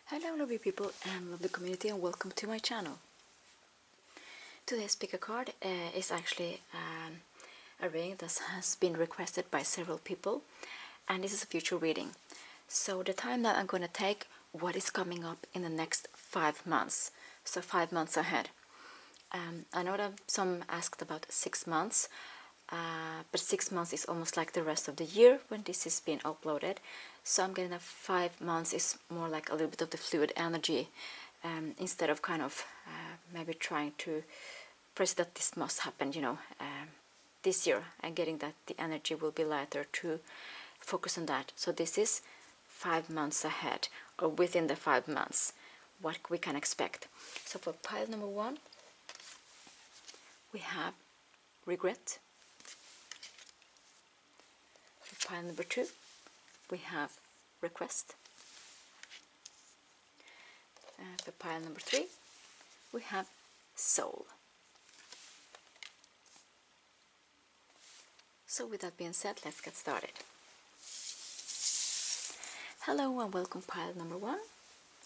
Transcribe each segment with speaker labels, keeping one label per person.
Speaker 1: Hello lovely people and lovely community, and welcome to my channel. Today's picker card is actually a reading that has been requested by several people, and this is a future reading. So the time that I'm going to take what is coming up in the next 5 months, so 5 months ahead. I know that some asked about 6 months, but 6 months is almost like the rest of the year when this is being uploaded. So I'm getting that 5 months is more like a little bit of the fluid energy, instead of kind of maybe trying to press that this must happen, this year, and getting that the energy will be lighter to focus on that. So this is 5 months ahead, or within the 5 months, what we can expect. So for pile number 1, we have regret. For pile number 2, we have request. For pile number 3, we have soul. So with that being said, let's get started. Hello and welcome pile number 1.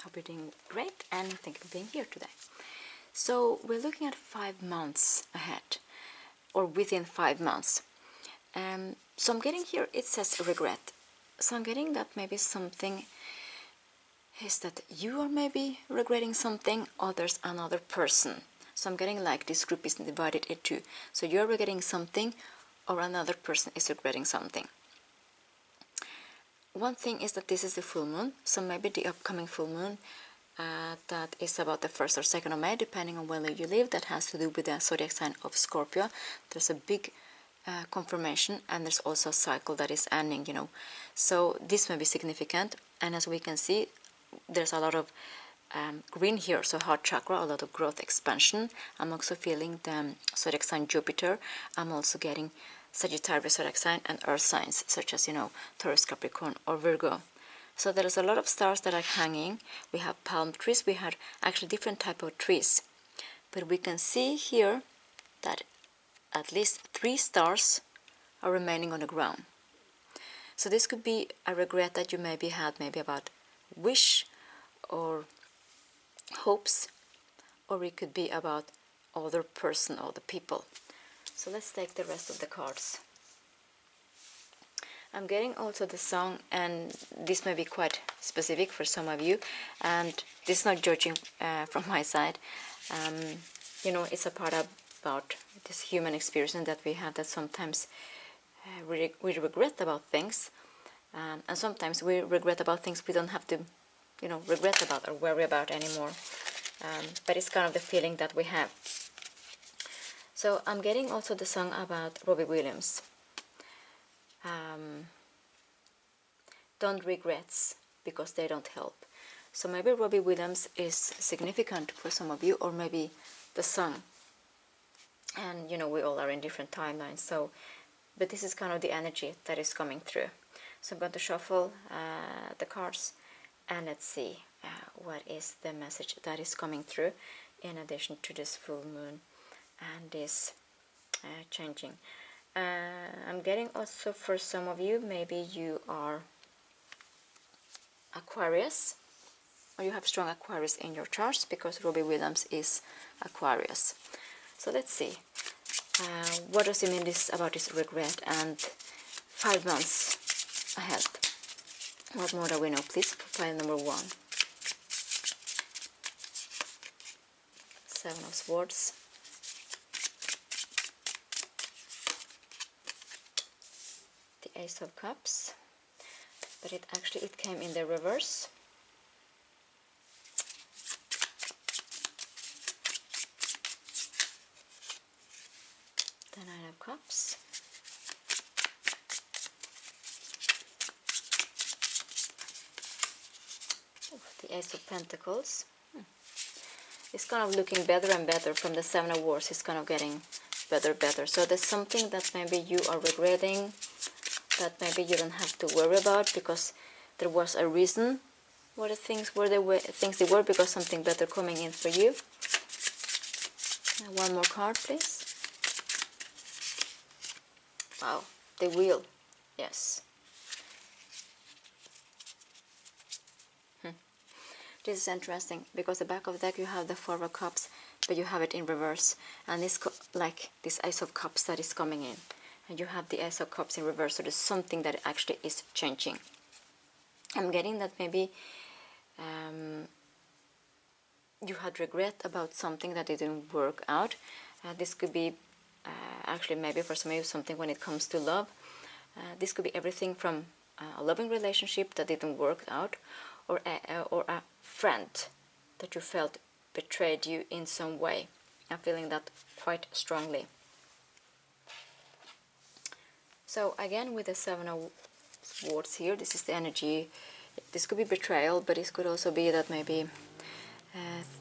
Speaker 1: Hope you're doing great and thank you for being here today. So we're looking at 5 months ahead, or within 5 months. So I'm getting here, it says regret. So I'm getting that maybe something is that you are maybe regretting something, or there's another person. So I'm getting like this group is divided into two. So you're regretting something, or another person is regretting something. One thing is that this is the full moon, so maybe the upcoming full moon that is about the 1st or 2nd of May, depending on where you live, that has to do with the zodiac sign of Scorpio. There's a big confirmation, and there's also a cycle that is ending, so this may be significant. And as we can see, there's a lot of green here, so heart chakra, a lot of growth, expansion. I'm also feeling the zodiac sign Jupiter. I'm also getting Sagittarius zodiac sign and earth signs such as Taurus, Capricorn or Virgo. So there's a lot of stars that are hanging. We have palm trees, we have actually different type of trees, but we can see here that at least 3 stars are remaining on the ground. So this could be a regret that you maybe had, maybe about wish or hopes, or it could be about other person or the people. So let's take the rest of the cards. I'm getting also the song, and this may be quite specific for some of you, and this is not judging from my side. It's a part about this human experience that we have, that sometimes we regret about things, and sometimes we regret about things we don't have to regret about or worry about anymore, but it's kind of the feeling that we have. So I'm getting also the song about Robbie Williams. Don't regrets, because they don't help. So maybe Robbie Williams is significant for some of you, or maybe the song. And we all are in different timelines, but this is kind of the energy that is coming through. So I'm going to shuffle the cards, and let's see what is the message that is coming through in addition to this full moon and this changing. I'm getting also for some of you, maybe you are Aquarius, or you have strong Aquarius in your charts, because Robbie Williams is Aquarius. So let's see, what does it mean about this regret and 5 months ahead? What more do we know, please? For pile number 1. 7 of Swords. The Ace of Cups, but it came in the reverse. The 9 of Cups. The Ace of Pentacles. It's kind of looking better and better. From the 7 of Wands, it's kind of getting better. So there's something that maybe you are regretting, that maybe you don't have to worry about, because there was a reason why the things were the way things they were, because something better coming in for you. And one more card, please. Wow, the Wheel. Yes. This is interesting because the back of the deck you have the Four of Cups, but you have it in reverse, and this like this Ace of Cups that is coming in, and you have the Ace of Cups in reverse. So there's something that actually is changing. I'm getting that maybe you had regret about something that didn't work out. This could be actually maybe for some of you something when it comes to love. This could be everything from a loving relationship that didn't work out, or a friend that you felt betrayed you in some way. I'm feeling that quite strongly. So again, with the Seven of Swords here, this is the energy. This could be betrayal, but this could also be that maybe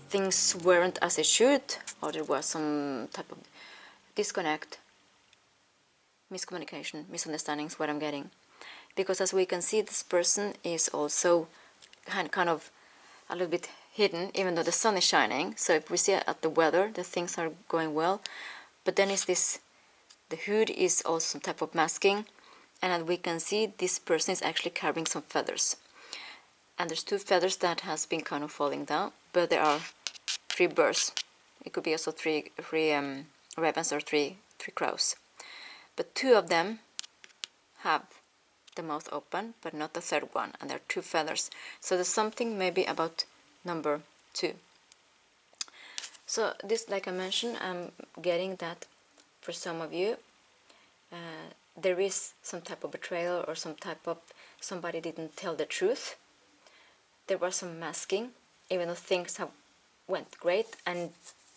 Speaker 1: things weren't as it should, or there was some type of disconnect, miscommunication, misunderstandings, what I'm getting. Because as we can see, this person is also kind of a little bit hidden, even though the sun is shining. So if we see at the weather, the things are going well, but then is this, the hood is also some type of masking, and as we can see, this person is actually carrying some feathers. And there's two feathers that has been kind of falling down, but there are three birds. It could be also three ravens or three crows. But two of them have the mouth open, but not the third one, and there are two feathers. So there's something maybe about number 2. So this, like I mentioned, I'm getting that for some of you, there is some type of betrayal, or some type of somebody didn't tell the truth. There was some masking, even though things have went great, and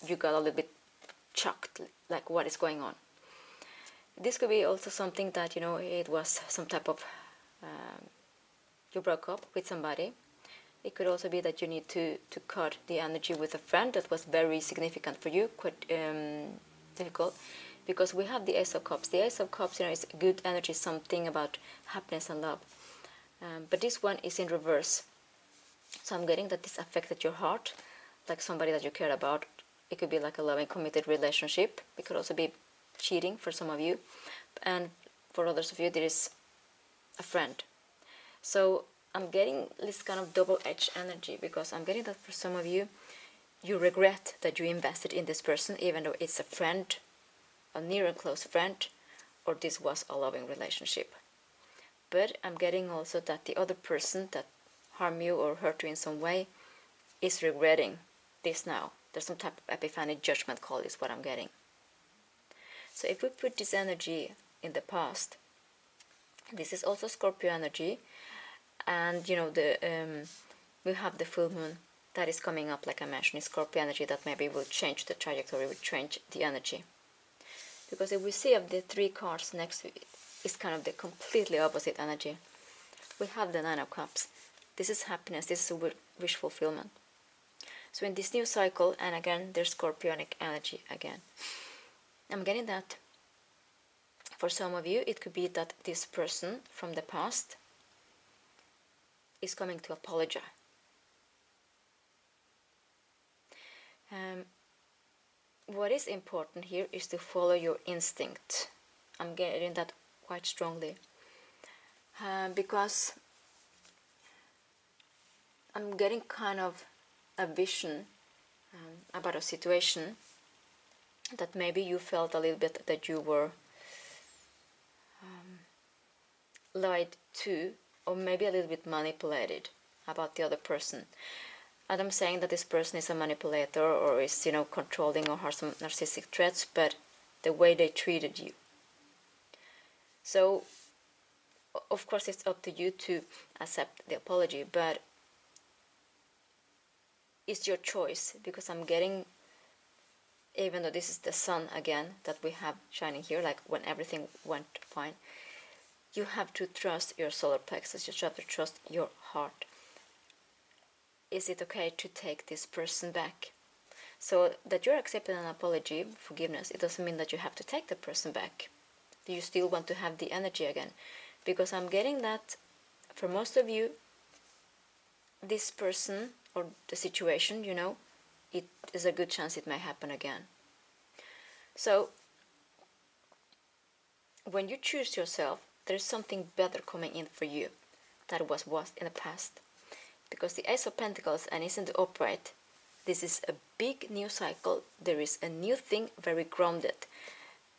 Speaker 1: you got a little bit shocked, like what is going on. This could be also something that, you know, it was some type of, you broke up with somebody. It could also be that you need to cut the energy with a friend that was very significant for you, quite difficult, because we have the Ace of Cups. The Ace of Cups, you know, is good energy, something about happiness and love. But this one is in reverse. So I'm getting that this affected your heart, like somebody that you cared about. It could be like a loving, committed relationship. It could also be cheating for some of you, and for others of you there is a friend. So I'm getting this kind of double-edged energy, because I'm getting that for some of you, you regret that you invested in this person, even though it's a friend, a near and close friend, or this was a loving relationship. But I'm getting also that the other person that harmed you or hurt you in some way is regretting this now. There's some type of epiphany, judgment call is what I'm getting. So if we put this energy in the past, this is also Scorpio energy, and you know, we have the full moon that is coming up, like I mentioned, is Scorpio energy, that maybe will change the trajectory, will change the energy. Because if we see of the 3 cards next to it, it's kind of the completely opposite energy. We have the 9 of Cups. This is happiness, this is a wish fulfillment. So in this new cycle, and again, there's Scorpionic energy again. I'm getting that for some of you, it could be that this person from the past is coming to apologize. What is important here is to follow your instinct. I'm getting that quite strongly, because I'm getting kind of a vision about a situation that maybe you felt a little bit that you were lied to, or maybe a little bit manipulated about the other person. And I'm saying that this person is a manipulator, or is, you know, controlling, or has some narcissistic traits, but the way they treated you. So of course it's up to you to accept the apology, but it's your choice, because I'm getting, even though this is the sun again that we have shining here, like when everything went fine, you have to trust your solar plexus, you have to trust your heart. Is it okay to take this person back? So that you're accepting an apology, forgiveness, it doesn't mean that you have to take the person back. Do you still want to have the energy again? Because I'm getting that for most of you, this person or the situation, you know, it is a good chance it may happen again. So when you choose yourself, there's something better coming in for you that was in the past. because the Ace of Pentacles and is in the upright. This is a big new cycle. There is a new thing, very grounded.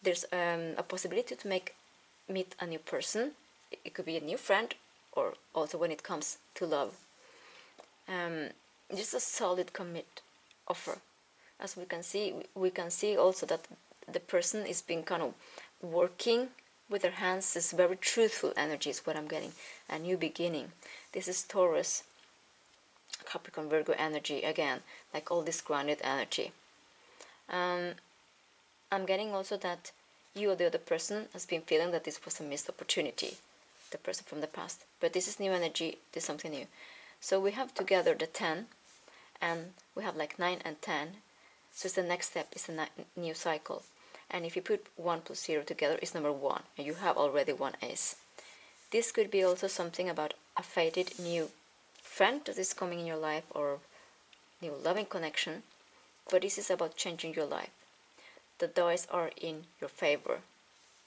Speaker 1: There's a possibility to meet a new person. It could be a new friend, or also when it comes to love. Just a solid commit offer. As we can see also that the person is being kind of working with their hands. This very truthful energy is what I'm getting. A new beginning. This is Taurus, Capricorn, Virgo energy again, like all this grounded energy. I'm getting also that you or the other person has been feeling that this was a missed opportunity, the person from the past. But this is new energy, this is something new. So we have together the 10, and we have like 9 and 10. So it's the next step is a new cycle. And if you put 1 plus 0 together, it's number 1, and you have already one ace. This could be also something about a fated new friend that is coming in your life, or new loving connection. But this is about changing your life. The dice are in your favor.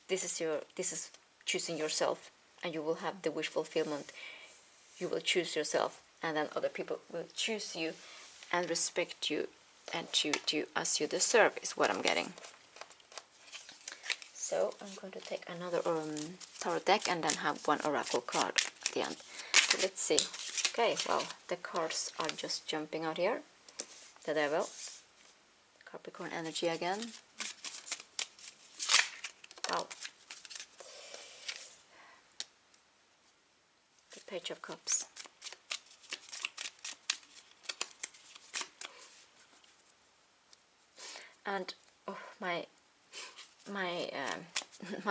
Speaker 1: This is choosing yourself, and you will have the wish fulfillment. You will choose yourself, and then other people will choose you and respect you and treat you as you deserve, is what I'm getting. So I'm going to take another tarot deck and then have one oracle card at the end. So let's see. Okay, well, the cards are just jumping out here. The Devil, Capricorn energy again. Wow. The Page of Cups. And oh, my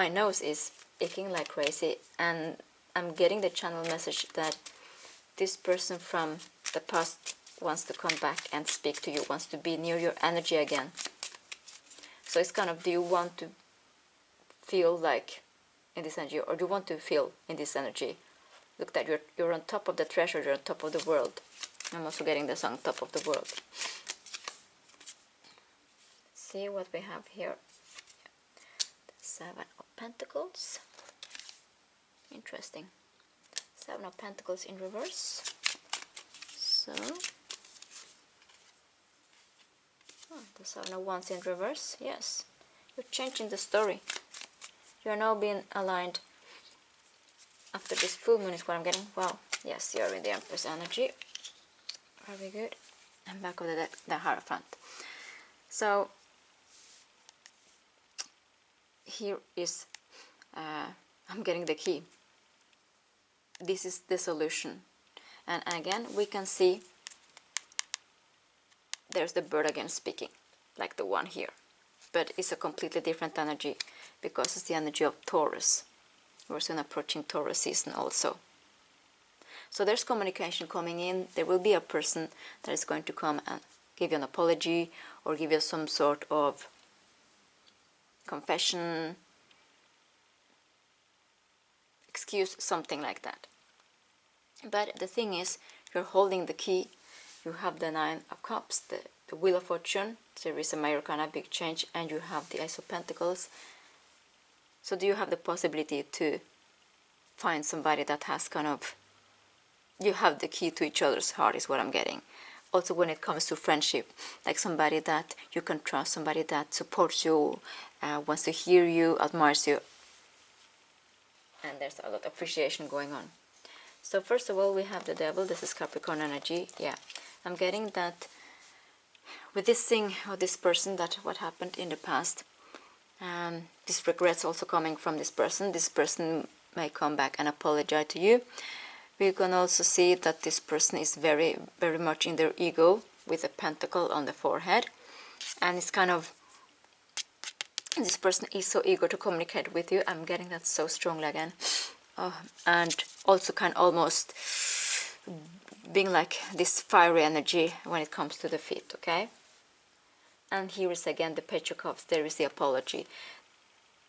Speaker 1: nose is aching like crazy, and I'm getting the channel message that this person from the past wants to come back and speak to you, wants to be near your energy again. So it's kind of, do you want to feel like in this energy, or do you want to feel in this energy? Look, that you're on top of the treasure, you're on top of the world. I'm also getting the song Top of the World. See what we have here. The 7 of Pentacles. Interesting. 7 of Pentacles in reverse. So, the 7 of Wands in reverse. Yes, you're changing the story. You're now being aligned after this full moon is what I'm getting. Wow, yes, you're in the Empress energy. Very good. And back of the deck, the Hierophant. So, here is, I'm getting the key. This is the solution. And again, we can see there's the bird again speaking, like the one here. But it's a completely different energy, because it's the energy of Taurus. We're soon approaching Taurus season also. So there's communication coming in. There will be a person that is going to come and give you an apology, or give you some sort of confession, excuse, something like that. But the thing is, you're holding the key. You have the 9 of Cups, the Wheel of Fortune. There is a major kind of big change, and you have the Ace of Pentacles. So do you have the possibility to find somebody that has kind of, you have the key to each other's heart, is what I'm getting. Also when it comes to friendship, like somebody that you can trust, somebody that supports you, wants to hear you, admires you. And there's a lot of appreciation going on. So first of all, we have the Devil. This is Capricorn energy. Yeah, I'm getting that with this thing, or this person, that what happened in the past, this regrets also coming from this person. This person may come back and apologize to you. We can also see that this person is very, very much in their ego, with a pentacle on the forehead. And it's kind of, this person is so eager to communicate with you. I'm getting that so strongly again. And also kind of almost being like this fiery energy when it comes to the feet, okay? And here is again the Page of Cups. There is the apology.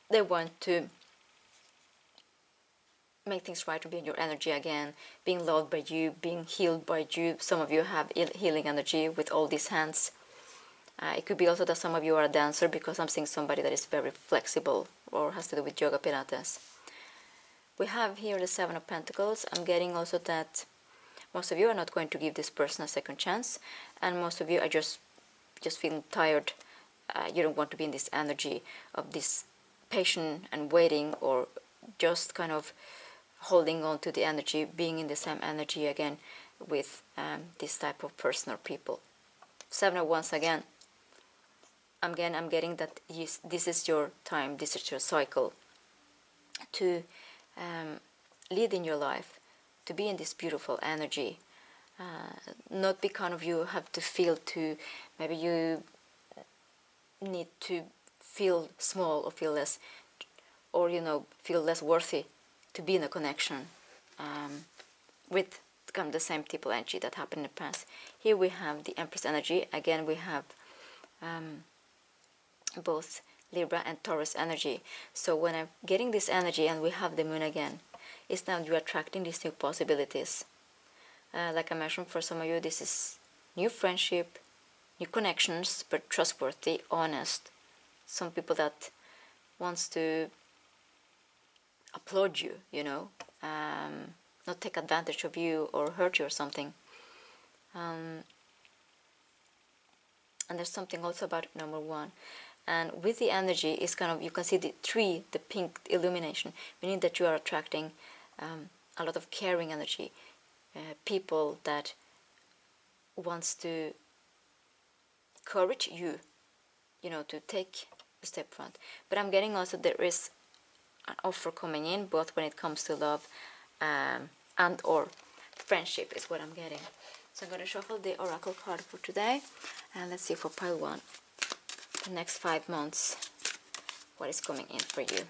Speaker 1: They want to make things right, to be in your energy again, being loved by you, being healed by you. Some of you have healing energy with all these hands. It could be also that some of you are a dancer, because I'm seeing somebody that is very flexible, or has to do with yoga, pilates. We have here the 7 of Pentacles. I'm getting also that Most of you are not going to give this person a second chance, and most of you are just feeling tired. You don't want to be in this energy of this patient and waiting, or just kind of holding on to the energy, being in the same energy again with this type of person or people. Seven of Wands again. I'm getting that this is your time, this is your cycle to lead in your life, to be in this beautiful energy. Not be kind of you have to feel to, maybe you need to feel small or feel less, or feel less worthy to be in a connection with kind of the same type of energy that happened in the past. Here we have the Empress energy. Again, we have both Libra and Taurus energy. So when I'm getting this energy and we have the moon again, it's now you're attracting these new possibilities. Like I mentioned, for some of you, this is new friendship, new connections, but trustworthy, honest. Some people that wants to applaud you, not take advantage of you or hurt you or something. And there's something also about number one. And with the energy, it's kind of, you can see the tree, the pink illumination, meaning that you are attracting a lot of caring energy, people that wants to encourage you, to take a step front. But I'm getting also there is an offer coming in, both when it comes to love and or friendship is what I'm getting. So I'm going to shuffle the oracle card for today, and let's see for pile 1, the next 5 months, what is coming in for you.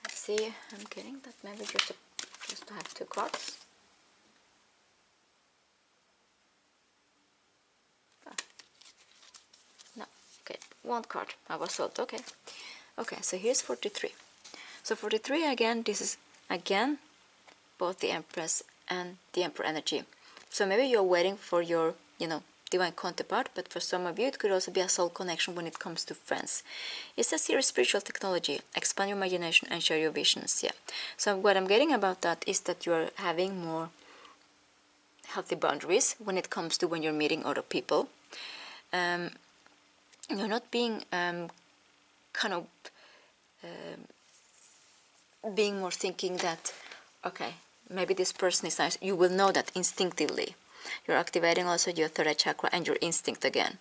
Speaker 1: Let's see, I'm getting that maybe just to have 2 cards. No, okay, 1 card. I was sold. Okay, so here's 43. So 43 again, this is again both the Empress and the Emperor energy. So maybe you're waiting for your, divine counterpart, but for some of you it could also be a soul connection when it comes to friends. It's a serious spiritual technology. Expand your imagination and share your visions. Yeah. So what I'm getting about that is that you're having more healthy boundaries when it comes to when you're meeting other people. You're not being kind of being more thinking that, okay, maybe this person is nice. You will know that instinctively. You're activating also your third eye chakra and your instinct again.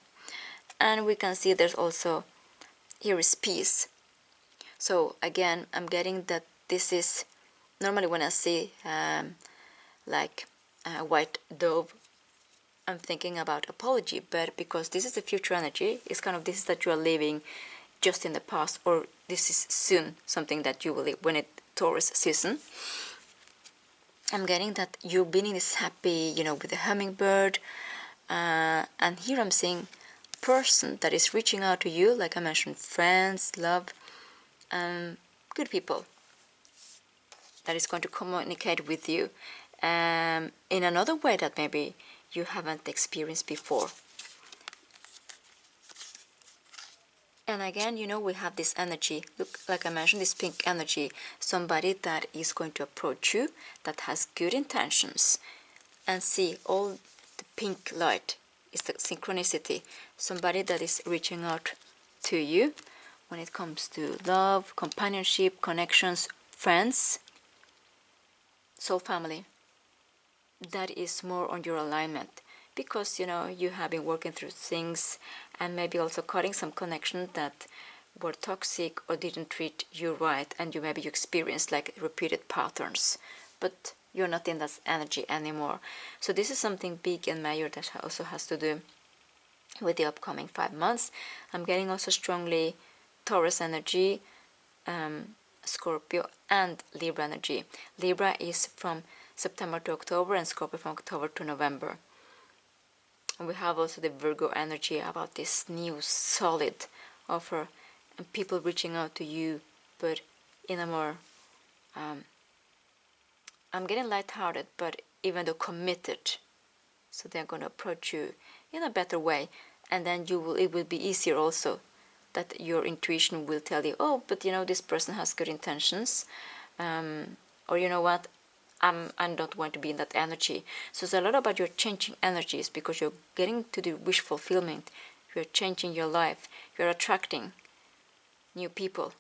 Speaker 1: And we can see there's also, here is peace. So again, I'm getting that this is, normally when I see like a white dove, I'm thinking about apology, but because this is the future energy, it's kind of this is that you are living just in the past, or this is soon something that you will live when it's Taurus season. I'm getting that you've been in this happy, with the hummingbird, and here I'm seeing person that is reaching out to you, like I mentioned, friends, love, good people that is going to communicate with you in another way that maybe you haven't experienced before. And again, we have this energy, look, like I mentioned, this pink energy, somebody that is going to approach you, that has good intentions, and see all the pink light is the synchronicity, somebody that is reaching out to you when it comes to love, companionship, connections, friends, soul family, that is more on your alignment. Because you have been working through things and maybe also cutting some connections that were toxic or didn't treat you right, and you experienced like repeated patterns, but you're not in that energy anymore. So this is something big and major that also has to do with the upcoming 5 months. I'm getting also strongly Taurus energy, Scorpio and Libra energy. Libra is from September to October and Scorpio from October to November. And we have also the Virgo energy about this new solid offer and people reaching out to you, but in a more, I'm getting lighthearted, but even though committed. So they're going to approach you in a better way, and then it will be easier also that your intuition will tell you, oh, but you know, this person has good intentions, or you know what, I don't want to be in that energy. So it's a lot about your changing energies, because you're getting to the wish fulfillment. You're changing your life. You're attracting new people,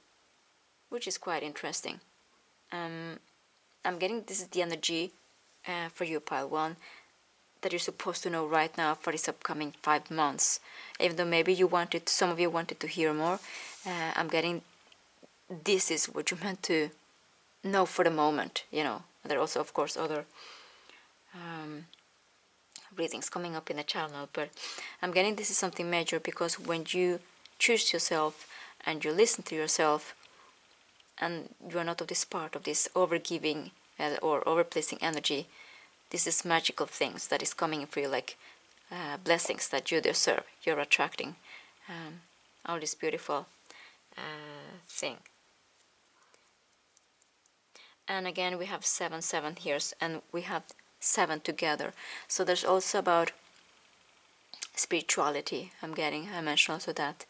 Speaker 1: which is quite interesting. I'm getting this is the energy for you, pile 1, that you're supposed to know right now for this upcoming 5 months. Even though maybe some of you wanted to hear more, I'm getting this is what you're meant to know for the moment, you know. There are also, of course, other readings coming up in the channel, but I'm getting this is something major, because when you choose yourself and you listen to yourself, and you are not of this part of this overgiving or overplacing energy, this is magical things that is coming for you, like blessings that you deserve. You're attracting all this beautiful thing. And again, we have 7 here, and we have 7 together. So there's also about spirituality. I mentioned also that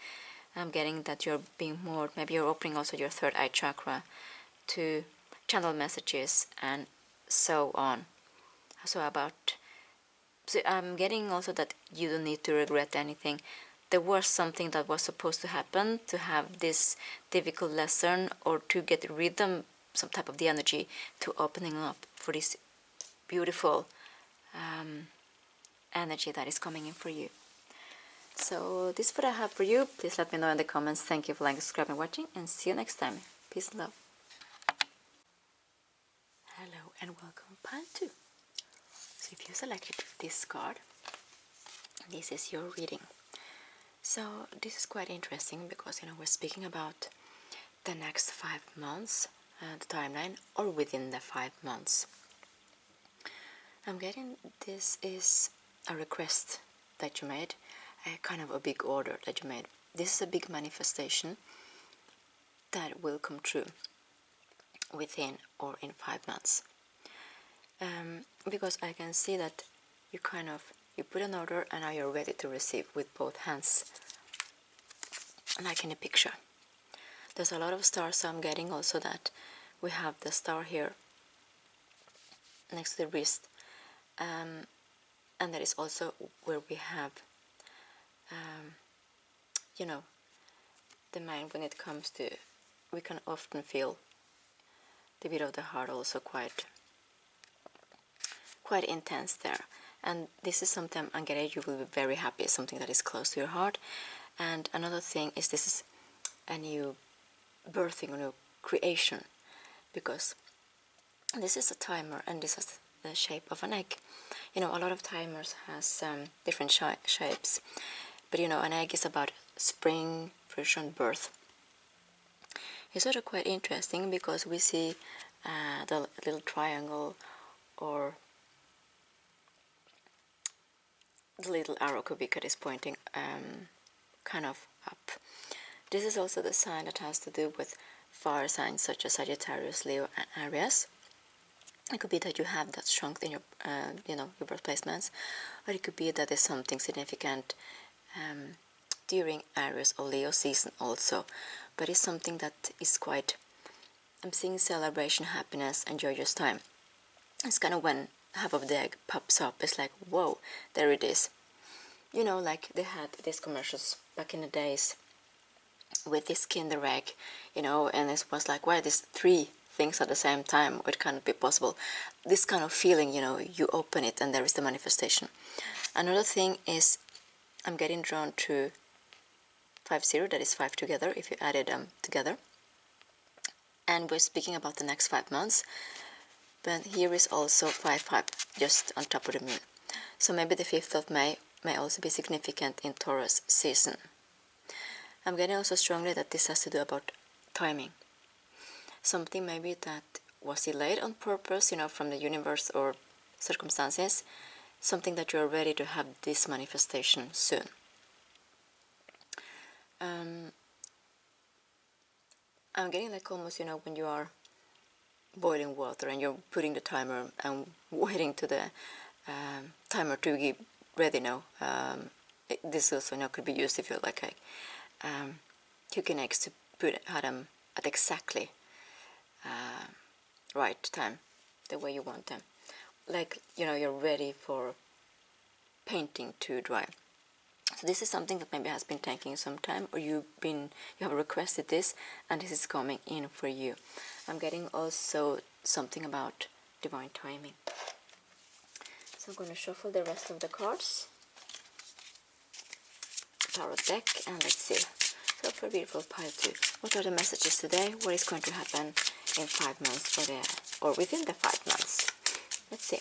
Speaker 1: I'm getting that you're being more, maybe you're opening also your third eye chakra to channel messages and so on. So I'm getting also that you don't need to regret anything. There was something that was supposed to happen to have this difficult lesson, or to get rhythm, some type of the energy to opening up for this beautiful energy that is coming in for you. So this is what I have for you. Please let me know in the comments. Thank you for liking, subscribing, watching, and see you next time. Peace and love. Hello and welcome, pile 2. So if you selected this card, this is your reading. So this is quite interesting, because we're speaking about the next 5 months, the timeline, or within the 5 months. I'm getting this is a request that you made, a kind of a big order that you made. This is a big manifestation that will come true within or in 5 months. Because I can see that you put an order, and now you're ready to receive with both hands, like in the picture. There's a lot of stars, so I'm getting also that we have the star here next to the wrist, and that is also where we have the mind. When it comes to, we can often feel the beat of the heart also quite intense there. And this is something I'm getting you will be very happy, something that is close to your heart. And another thing is, this is a new birthing, a new creation, because this is a timer, and this has the shape of an egg. A lot of timers has different shapes, but an egg is about spring, fruition, birth. It's sort of quite interesting, because we see the little triangle, or the little arrow could be is pointing kind of up. This is also the sign that has to do with fire signs such as Sagittarius, Leo, and Aries. It could be that you have that strength in your, your birth placements, or it could be that there's something significant during Aries or Leo season also. But it's something that is quite, I'm seeing celebration, happiness, and joyous time. It's kind of when half of the egg pops up. It's like, whoa, there it is. Like they had these commercials back in the days with this Kinder egg, and it was like, why these 3 things at the same time? It can't be possible. This kind of feeling, you open it and there is the manifestation. Another thing is, I'm getting drawn to 5-0, that is 5 together, if you added them together. And we're speaking about the next 5 months. But here is also 5-5, just on top of the moon. So maybe the 5th of May may also be significant in Taurus season. I'm getting also strongly that this has to do about timing. Something maybe that was delayed on purpose, from the universe or circumstances. Something that you're ready to have this manifestation soon. I'm getting like almost, when you are boiling water and you're putting the timer and waiting to the timer to be ready now. This also could be used if you're like cooking eggs to have them at exactly right time, the way you want them. Like, you know, you're ready for painting to dry. So this is something that maybe has been taking some time, or you have requested this and this is coming in for you. I'm getting also something about divine timing. So I'm going to shuffle the rest of the cards, tarot deck, and let's see. So for a beautiful pile too. What are the messages today? What is going to happen in 5 months or within the 5 months? Let's see.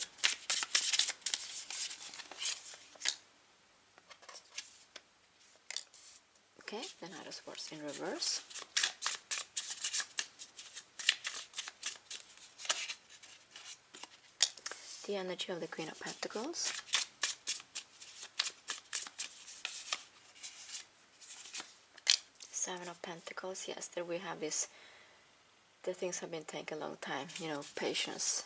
Speaker 1: Okay, the Knight of Swords in reverse. The energy of the Queen of Pentacles. Seven of Pentacles. Yes, there we have this. The things have been taking a long time, you know, patience.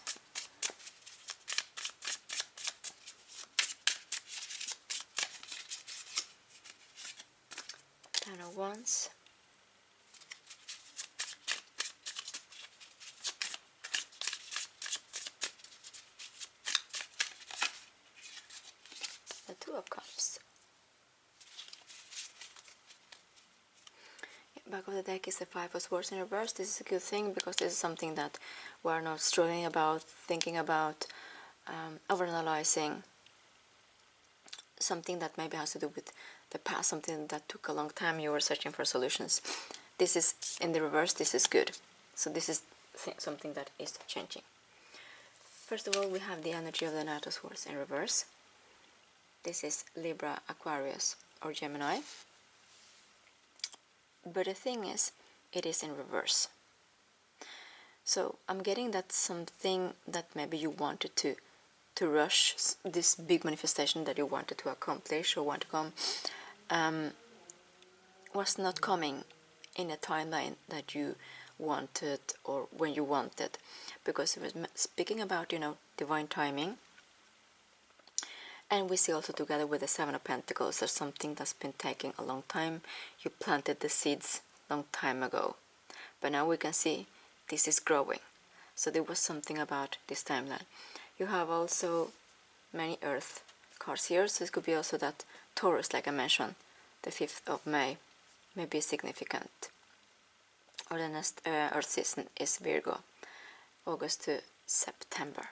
Speaker 1: Ten of Wands. The Two of Cups. Back of the deck is the Five of Swords in reverse. This is a good thing because this is something that we're not struggling about, thinking about, overanalyzing. Something that maybe has to do with the past, something that took a long time, you were searching for solutions. This is in the reverse, this is good. So this is something that is changing. First of all, we have the energy of the Knight of Swords in reverse. This is Libra, Aquarius, or Gemini. But the thing is, it is in reverse. So I'm getting that something that maybe you wanted to rush, this big manifestation that you wanted to accomplish or want to come, was not coming in a timeline that you wanted or when you wanted, because it was speaking about, you know, divine timing. And we see also together with the Seven of Pentacles, there's something that's been taking a long time. You planted the seeds long time ago, but now we can see this is growing. So there was something about this timeline. You have also many Earth cards here, so it could be also that Taurus, like I mentioned, the 5th of May may be significant. Or the next Earth season is Virgo, August to September.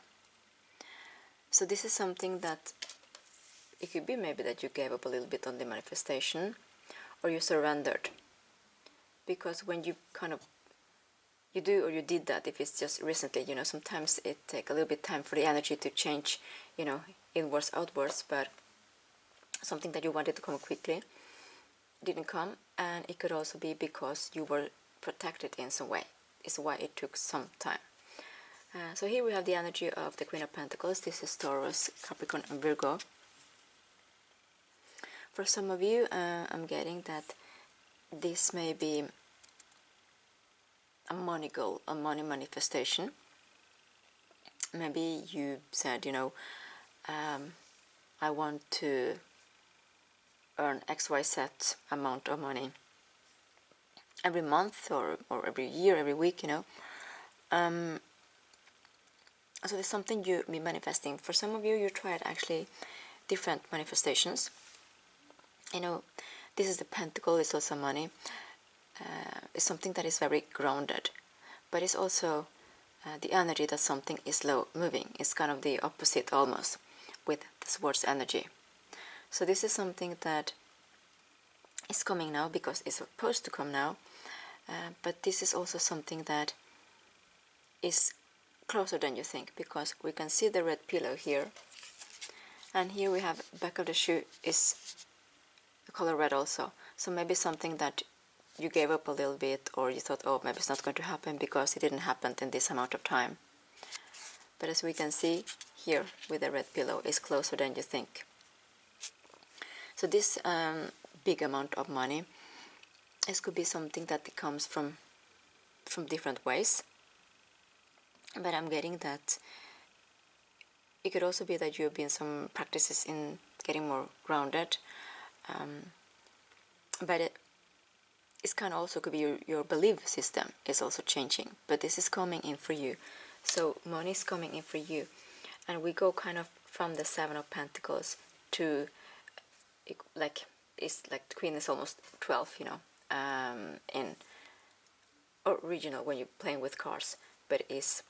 Speaker 1: So this is something that it could be maybe that you gave up a little bit on the manifestation, or you surrendered. Because when you kind of, you do or you did that, if it's just recently, you know, sometimes it takes a little bit time for the energy to change, you know, inwards, outwards, but something that you wanted to come quickly didn't come, and it could also be because you were protected in some way. It's why it took some time. So here we have the energy of the Queen of Pentacles. This is Taurus, Capricorn, and Virgo. For some of you, I'm getting that this may be a money goal, a money manifestation. Maybe you said, you know, I want to earn XYZ amount of money every month or every year, every week, you know. So there's something you'll be manifesting. For some of you, you tried actually different manifestations. You know, this is the Pentacle, it's also money. It's something that is very grounded, but it's also the energy that something is slow moving. It's kind of the opposite almost with the Swords energy. So this is something that is coming now because it's supposed to come now, but this is also something that is closer than you think, because we can see the red pillow here, and here we have back of the shoe is the color red also. So maybe something that you gave up a little bit, or you thought, oh, maybe it's not going to happen because it didn't happen in this amount of time. But as we can see here with the red pillow, is closer than you think. So this big amount of money, this could be something that comes from different ways. But I'm getting that it could also be that you've been some practices in getting more grounded. But it's kind of also could be your belief system is also changing, but this is coming in for you. So money is coming in for you, and we go kind of from the Seven of Pentacles to like, it's like the Queen is almost 12, you know, in original when you're playing with cards, but it's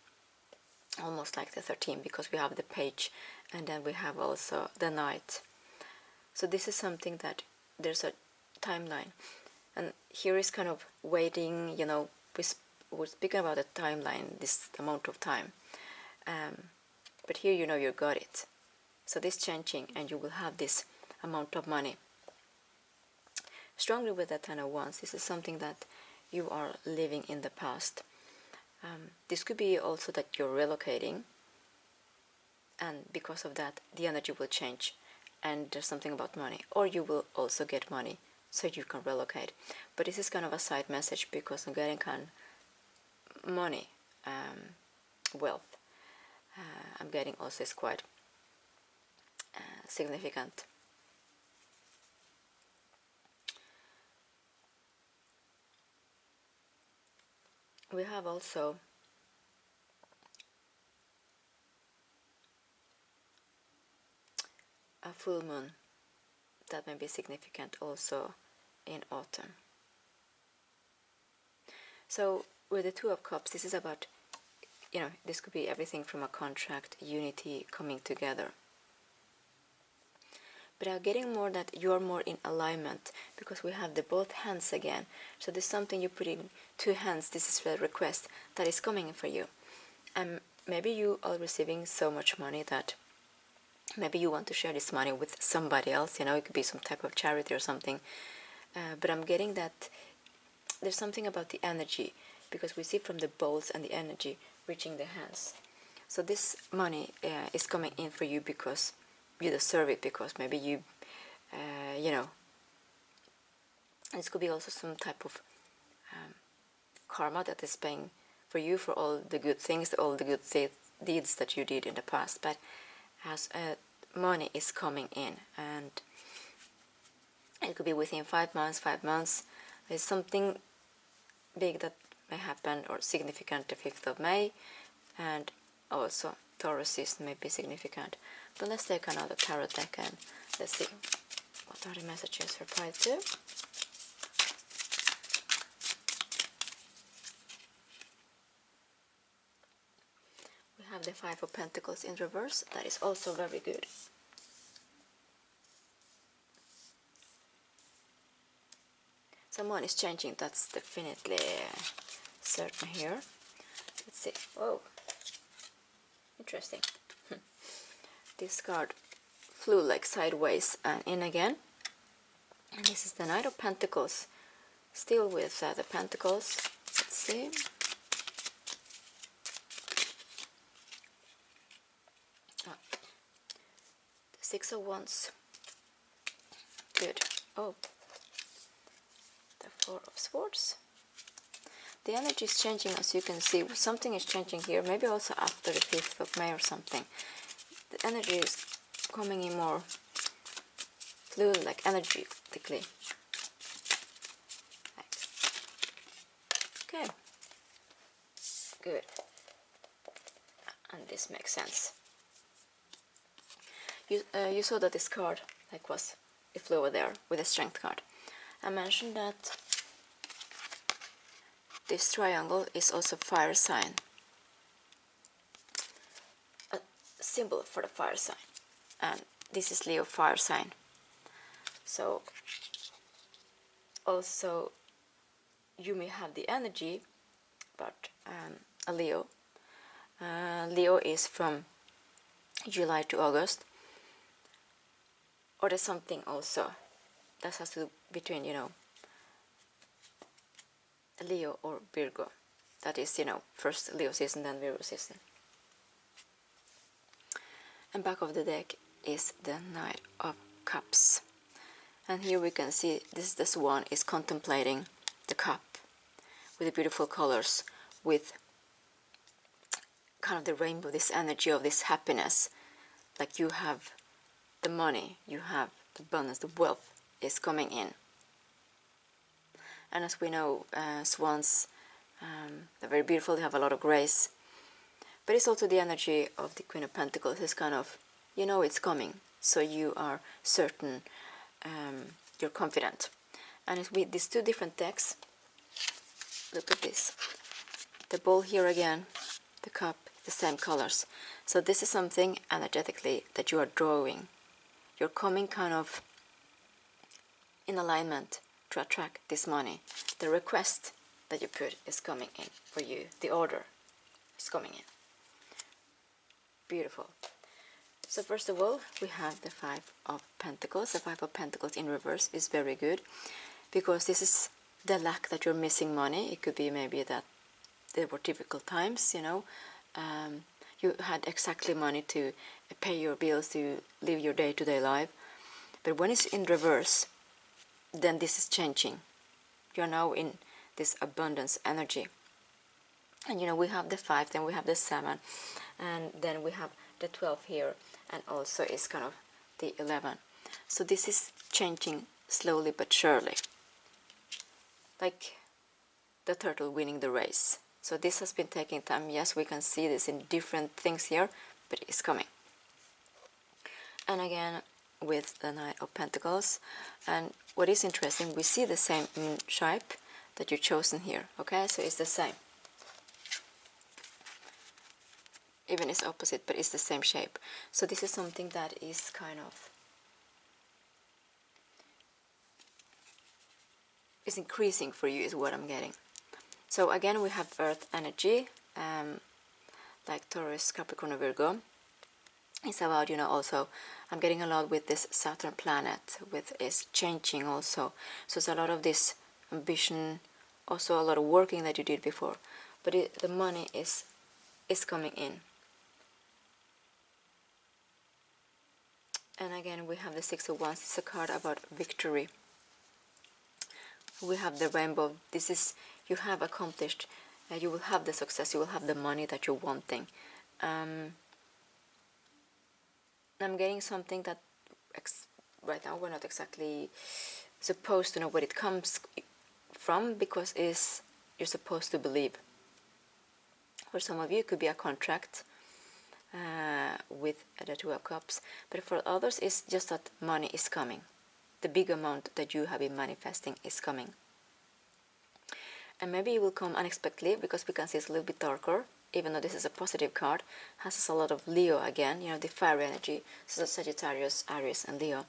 Speaker 1: almost like the 13 because we have the Page, and then we have also the Knight. So this is something that there's a timeline, and here is kind of waiting, you know, we're speaking about a timeline, this amount of time, but here you know you got it. So this changing, and you will have this amount of money. Strongly with the Ten of Wands, this is something that you are living in the past. This could be also that you're relocating, and because of that the energy will change, and there's something about money, or you will also get money so you can relocate. But this is kind of a side message because I'm getting kind of money, wealth. I'm getting also is quite significant. We have also a full moon that may be significant also in autumn. So with the Two of Cups, this is about, you know, this could be everything from a contract, unity, coming together. But I'm getting more that you're more in alignment because we have the both hands again. So there's something you put in two hands. This is the request that is coming in for you. And maybe you are receiving so much money that maybe you want to share this money with somebody else. You know, it could be some type of charity or something. But I'm getting that there's something about the energy, because we see from the bowls and the energy reaching the hands. So this money is coming in for you because you deserve it, because maybe you, you know, this could be also some type of karma that is paying for you for all the good things, all the good deeds that you did in the past. But as money is coming in, and it could be within 5 months. 5 months, there's something big that may happen or significant the 5th of May, and also Taurus season may be significant. But let's take another tarot deck and let's see what are the messages for Pride 2. We have the Five of Pentacles in reverse. That is also very good. Someone is changing, that's definitely certain here. Let's see. Oh, interesting. This card flew like sideways and in again. And this is the Knight of Pentacles, still with the Pentacles. Let's see. Oh. The Six of Wands. Good. Oh. The Four of Swords. The energy is changing, as you can see. Something is changing here, maybe also after the 5th of May or something. The energy is coming in more fluid, like energetically. Okay, good. And this makes sense. You saw that this card, like it flew over there with a Strength card. I mentioned that this triangle is also fire sign, a symbol for the fire sign, and this is Leo fire sign. So also you may have the energy, but a Leo. Leo is from July to August, or there's something also that has to do between, you know, Leo or Virgo. That is, you know, first Leo season, then Virgo season. And back of the deck is the Knight of Cups. And here we can see the swan is contemplating the cup with the beautiful colors, with kind of the rainbow, this energy of this happiness. Like you have the money, you have the abundance, the wealth is coming in. And as we know, swans, they're very beautiful, they have a lot of grace. But it's also the energy of the Queen of Pentacles. It's kind of, you know it's coming, so you are certain, you're confident. And it's with these two different decks. Look at this. The bowl here again, the cup, the same colors. So this is something energetically that you are drawing. You're coming kind of in alignment to attract this money. The request that you put is coming in for you. The order is coming in. Beautiful. So first of all, we have the Five of Pentacles. The Five of Pentacles in reverse is very good, because this is the lack that you're missing money. It could be maybe that there were difficult times, you know. You had exactly money to pay your bills, to live your day-to-day life. But when it's in reverse, then this is changing. You're now in this abundance energy. And you know, we have the 5, then we have the 7, and then we have the 12 here, and also is kind of the 11. So this is changing slowly but surely, like the turtle winning the race. So this has been taking time. Yes, we can see this in different things here, but it's coming. And again, with the Knight of Pentacles, and what is interesting, we see the same shape that you've chosen here. Okay, so it's the same. Even it's opposite, but it's the same shape. So this is something that is kind of is increasing for you, is what I'm getting. So again, we have Earth energy, like Taurus, Capricorn, Virgo. It's about, you know, also I'm getting a lot with this Saturn planet, with is changing also. So it's a lot of this ambition, also a lot of working that you did before, but the money is coming in. And again, we have the Six of Wands. It's a card about victory. We have the rainbow. This is, you have accomplished, you will have the success, you will have the money that you're wanting. I'm getting something that right now we're not exactly supposed to know where it comes from, because you're supposed to believe. For some of you, it could be a contract with the Two of Cups, but for others, it's just that money is coming. The big amount that you have been manifesting is coming. And maybe it will come unexpectedly, because we can see it's a little bit darker, even though this is a positive card. Has a lot of Leo again, you know, the fire energy, so Sagittarius, Aries, and Leo.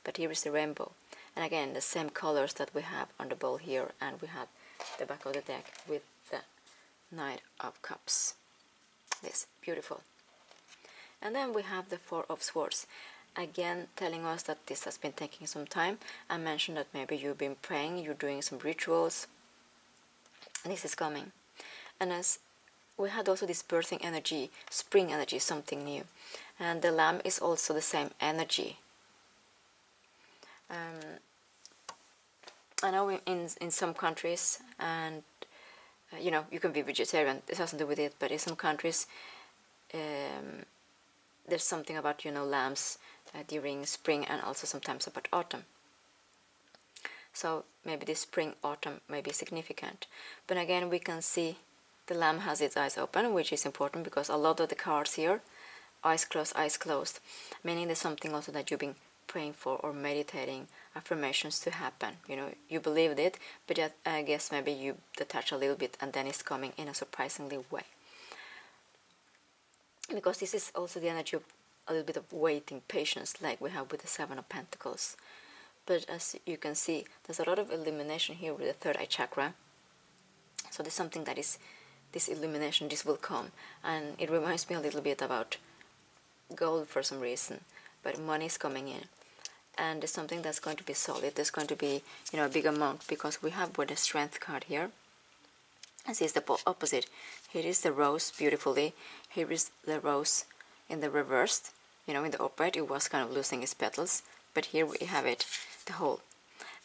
Speaker 1: But here is the rainbow. And again, the same colors that we have on the bowl here, and we have the back of the deck with the Knight of Cups. This, beautiful. And then we have the Four of Swords. Again, telling us that this has been taking some time. I mentioned that maybe you've been praying, you're doing some rituals. This is coming. And as we had also this birthing energy, spring energy, something new. And the lamb is also the same energy. I know in some countries, and you know, you can be vegetarian, this has to do with it, but in some countries there's something about, you know, lambs during spring, and also sometimes about autumn. So maybe this spring, autumn may be significant. But again, we can see the lamb has its eyes open, which is important, because a lot of the cards here, eyes closed, meaning there's something also that you've been praying for or meditating, affirmations to happen. You know, you believed it, but yet, I guess maybe you detach a little bit, and then it's coming in a surprisingly way. Because this is also the energy of a little bit of waiting, patience, like we have with the Seven of Pentacles. But as you can see, there's a lot of illumination here with the third eye chakra. So there's something that is, this illumination, this will come. And it reminds me a little bit about gold for some reason. But money is coming in. And there's something that's going to be solid. There's going to be, you know, a big amount, because we have with the Strength card here. And see, it's the opposite. Here is the rose beautifully. Here is the rose in the reversed. You know, in the upright, it was kind of losing its petals. But here we have it, the whole.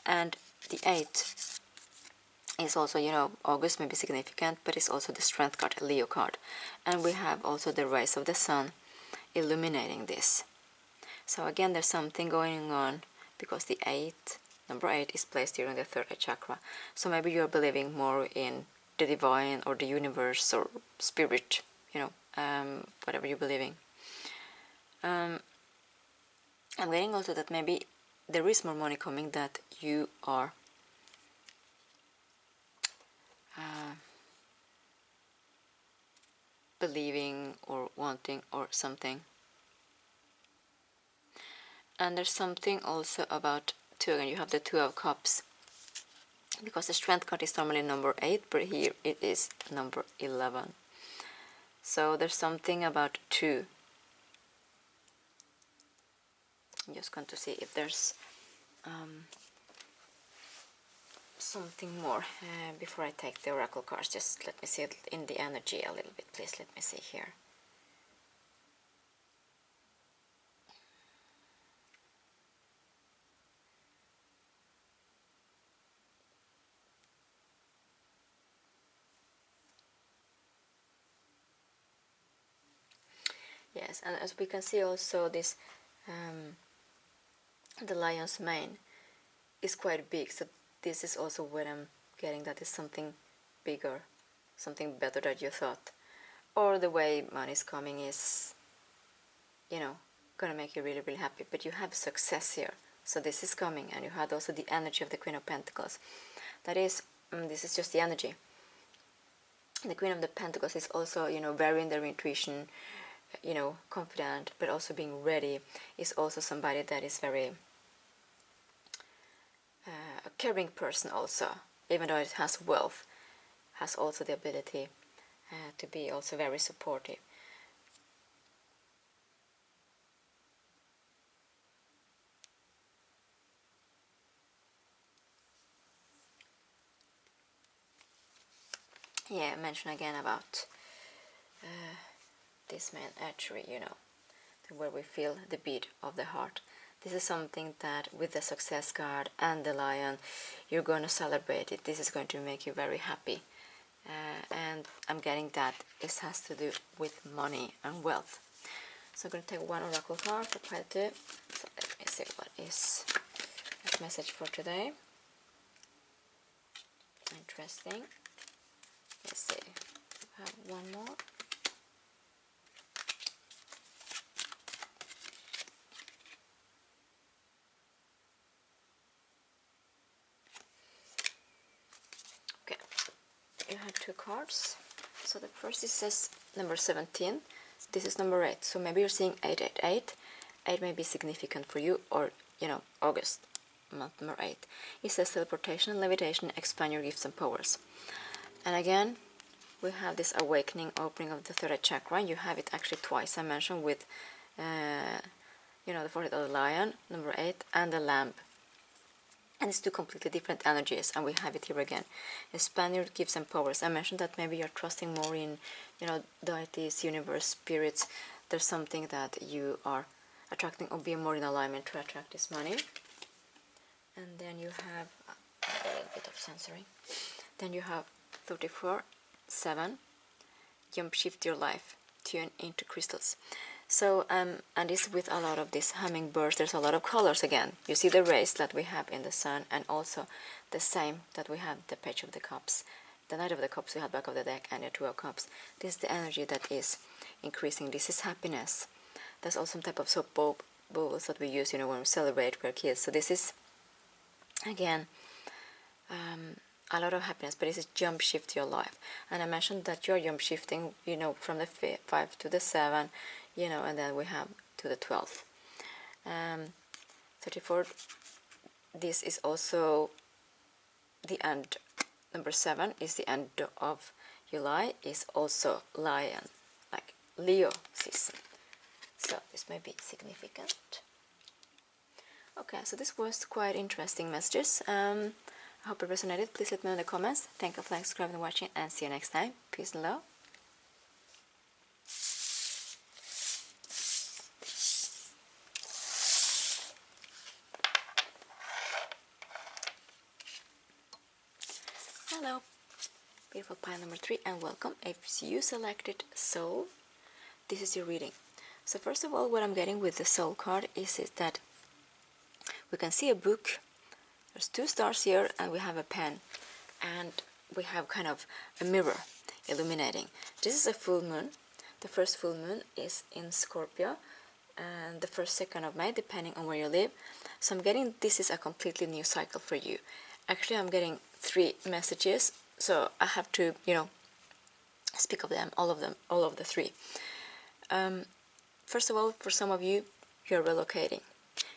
Speaker 1: And the 8 is also, you know, August may be significant, but it's also the Strength card, a Leo card. And we have also the rays of the sun illuminating this. So again, there's something going on, because the 8 number 8 is placed during the third eye chakra. So maybe you're believing more in the divine or the universe or spirit, whatever you're believing. I'm getting also that maybe there is more money coming that you are believing or wanting or something. And there's something also about two, again you have the 2 of cups, because the strength card is normally number 8, but here it is number 11. So there's something about 2. I'm just going to see if there's something more before I take the oracle cards. Just let me see it in the energy a little bit, please. Let me see here. Yes, and as we can see also this the lion's mane is quite big, so this is also what I'm getting, that is something bigger, something better than you thought, or the way money is coming is gonna make you really really happy, but you have success here, so this is coming. And you had also the energy of the Queen of Pentacles, that is this is just the energy. The Queen of the Pentacles is also very in their intuition, confident, but also being ready, is also somebody that is very a caring person also, even though it has wealth, has also the ability to be also very supportive. Yeah, I mentioned again about this main artery, where we feel the beat of the heart. This is something that with the success card and the lion, you're going to celebrate it. This is going to make you very happy. And I'm getting that this has to do with money and wealth. So I'm going to take one oracle card for part 2. So let me see what is this message for today. Interesting. Let's see. I have one more. Okay, you have 2 cards. So the first is says number 17. This is number 8. So maybe you're seeing 888. 8 may be significant for you, or August, month number 8. It says teleportation, levitation, expand your gifts and powers. And again, we have this awakening, opening of the third eye chakra. You have it actually twice. I mentioned with, the forehead of the lion, number 8, and the lamb. And it's 2 completely different energies, and we have it here again. Expand your gifts and powers. I mentioned that maybe you're trusting more in, deities, universe, spirits. There's something that you are attracting or being more in alignment to attract this money. And then you have a little bit of sensory. Then you have 34/7, jump shift your life, tune into crystals. So and this with a lot of these hummingbirds, there's a lot of colors again. You see the rays that we have in the sun, and also the same that we have the Page of the Cups, the Knight of the Cups we have back of the deck, and the 2 of Cups. This is the energy that is increasing. This is happiness. There's also some type of soap bubbles that we use, when we celebrate, we're kids. So this is again a lot of happiness, but this is jump shift your life. And I mentioned that you're jump shifting, from the 5 to the 7, and then we have to the 12th. 34, this is also the end. Number 7 is the end of July, is also lion, like Leo season. So this may be significant. Okay, so this was quite interesting messages. I hope it resonated. Please let me know in the comments. Thank you for subscribing and watching, and see you next time. Peace and love. Hello, beautiful pile number 3, and welcome. If you selected Soul, this is your reading. So first of all, what I'm getting with the Soul card is that we can see a book There's two stars here, and we have a pen, and we have kind of a mirror illuminating. This is a full moon. The first full moon is in Scorpio, and the 1st, 2nd of May, depending on where you live. So I'm getting this is a completely new cycle for you. Actually, I'm getting 3 messages, so I have to, speak of them, all of the 3. First of all, for some of you, you're relocating.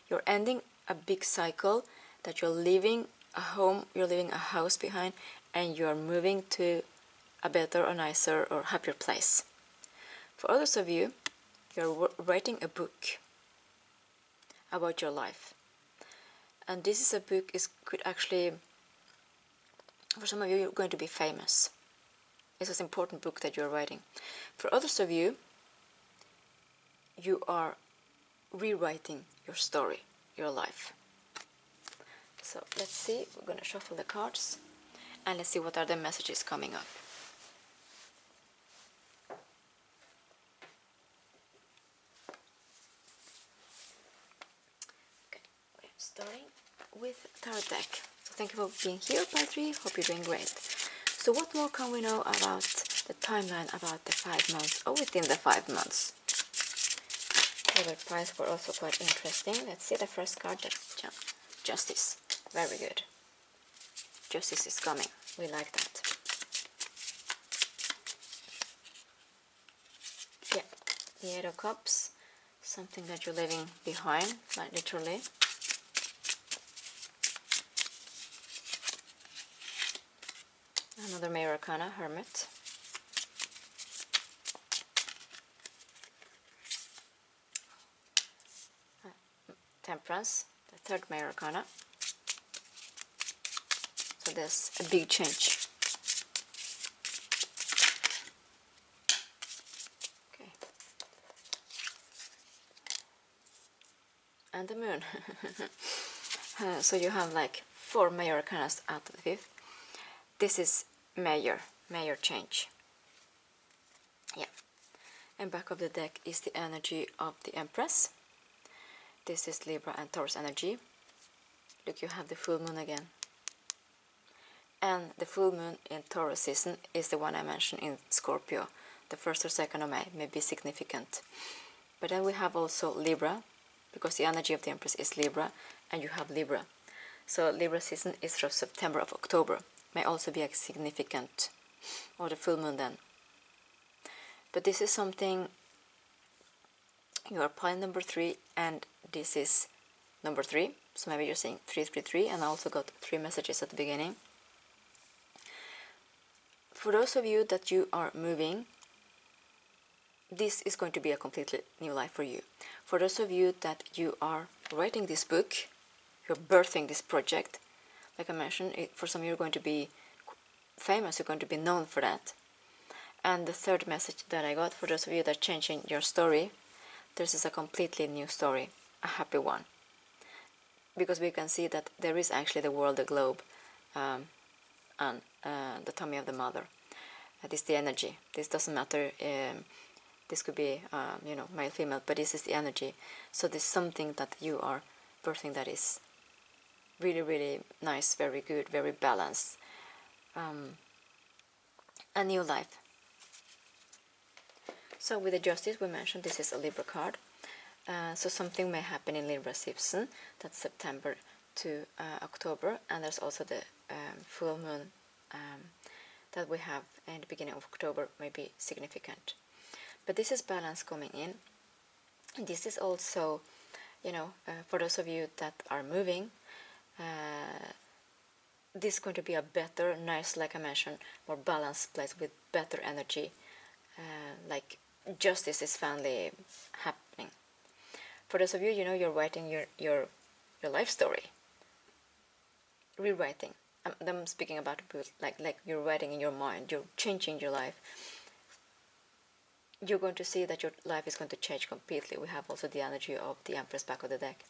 Speaker 1: You're ending a big cycle that you're leaving a home, you're leaving a house behind, and you're moving to a better or nicer or happier place. For others of you, you're writing a book about your life. And this is a book, could actually, for some of you, you're going to be famous. It's an important book that you're writing. For others of you, you are rewriting your story, your life. So let's see, we're going to shuffle the cards, and let's see what are the messages coming up. Okay, we're starting with tarot deck. So thank you for being here, Pile 3. Hope you're doing great. So what more can we know about the timeline, about the 5 months, or within the 5 months? Other piles were also quite interesting. Let's see the first card, Justice. Very good. Justice is coming. We like that. Yeah, the 8 of Cups. Something that you're leaving behind, like literally. Another Major Arcana, Hermit. Temperance, the 3rd Major Arcana. So there's a big change. Okay. And the Moon. So you have like 4 Major Arcanas out of the 5th. This is major change. Yeah. And back of the deck is the energy of the Empress. This is Libra and Taurus energy. Look, you have the full moon again. And the full moon in Taurus season is the one I mentioned in Scorpio. The 1st or 2nd of May may be significant. But then we have also Libra, because the energy of the Empress is Libra, and you have Libra. So Libra season is from September of October. May also be a significant, or the full moon then. But this is something, you are pile number 3, and this is number 3. So maybe you're saying 333, and I also got 3 messages at the beginning. For those of you that you are moving, this is going to be a completely new life for you. For those of you that you are writing this book, you're birthing this project, like I mentioned, for some of you are going to be famous, you're going to be known for that. And the 3rd message that I got, for those of you that are changing your story, this is a completely new story, a happy one. Because we can see that there is actually the world, the globe, and the tummy of the mother. This is the energy. This doesn't matter, this could be, male, female, but this is the energy. So there's something that you are birthing that is really, really nice, very good, very balanced. A new life. So with the Justice, we mentioned this is a Libra card. So something may happen in Libra season, that's September to October, and there's also the full moon that we have in the beginning of October, may be significant. But this is balance coming in. This is also, for those of you that are moving, this is going to be a better, nice, like I mentioned, more balanced place with better energy, like justice is finally happening. For those of you, you're writing your life story, rewriting. I'm speaking about like you're writing in your mind, you're changing your life. You're going to see that your life is going to change completely. We have also the energy of the Empress back of the deck.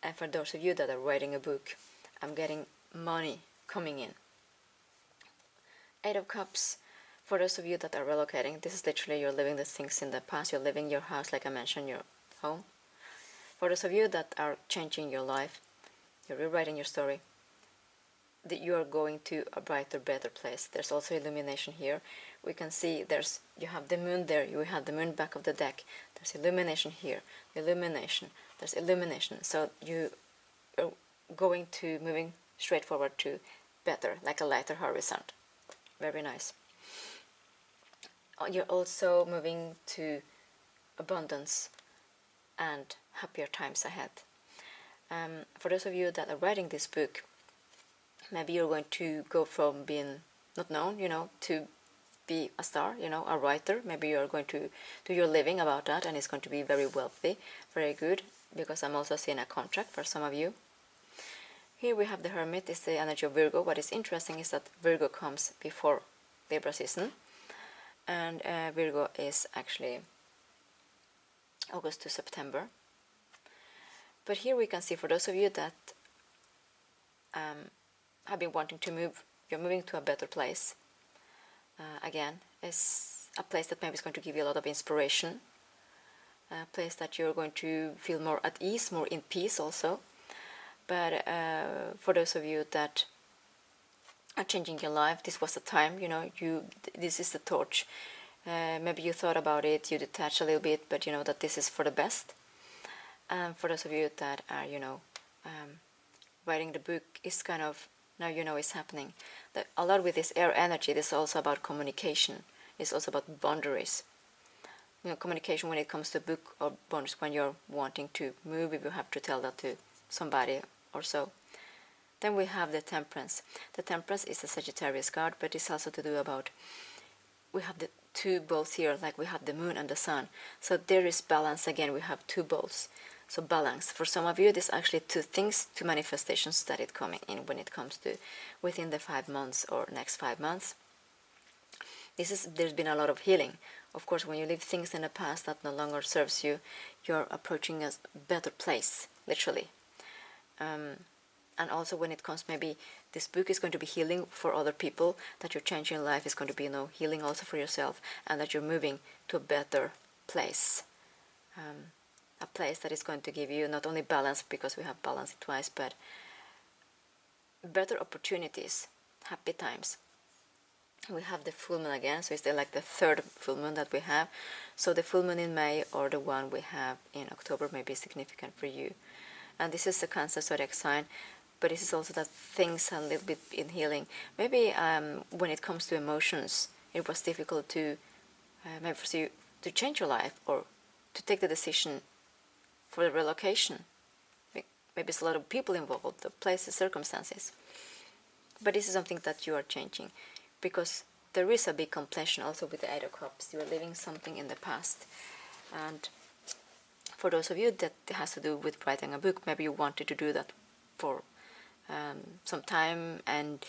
Speaker 1: And for those of you that are writing a book, I'm getting money coming in. 8 of Cups. For those of you that are relocating, this is literally you're living the things in the past. You're living your house, like I mentioned, your home. For those of you that are changing your life, you're rewriting your story. that you are going to a brighter, better place. There's also illumination here. We can see you have the moon there, you have the moon back of the deck. There's illumination here, illumination, there's illumination. So you are going to moving straight forward to better, like a lighter horizon. Very nice. You're also moving to abundance and happier times ahead. For those of you that are writing this book, maybe you're going to go from being not known, to be a star, a writer. Maybe you're going to do your living about that, and it's going to be very wealthy, very good, because I'm also seeing a contract for some of you. Here we have the Hermit. It's the energy of Virgo. What is interesting is that Virgo comes before Libra season, and Virgo is actually August to September. But here we can see, for those of you that have been wanting to move, you're moving to a better place. Again, it's a place that maybe is going to give you a lot of inspiration, a place that you're going to feel more at ease, more in peace also. But for those of you that are changing your life, this was the time, this is the torch. Maybe you thought about it, you detached a little bit, but you know that this is for the best. And for those of you that are, writing the book is kind of, now it's happening. A lot with this air energy, this is also about communication. It's also about boundaries. Communication when it comes to book or boundaries, when you're wanting to move, if you have to tell that to somebody or so. Then we have the Temperance. The Temperance is a Sagittarius card, but it's also to do about, we have the two bowls here, like we have the moon and the sun. So there is balance again, we have two bowls. So balance. For some of you, there's actually two things, two manifestations that it's coming in when it comes to within the 5 months or next 5 months. There's been a lot of healing. Of course, when you leave things in the past that no longer serves you, you're approaching a better place, literally. And also when it comes, maybe this book is going to be healing for other people, that you're changing your life is going to be healing also for yourself, and that you're moving to a better place. A place that is going to give you not only balance, because we have balance twice, but better opportunities, happy times. We have the full moon again, so it's like the third full moon that we have. So the full moon in May or the one we have in October may be significant for you. And this is the Cancer zodiac sign, but this is also that things are a little bit in healing. Maybe when it comes to emotions, it was difficult to maybe for you to change your life or to take the decision for the relocation. Maybe it's a lot of people involved, the places, circumstances. But this is something that you are changing, because there is a big completion also with the Eight of Cups. You are leaving something in the past. And for those of you that has to do with writing a book, maybe you wanted to do that for some time, and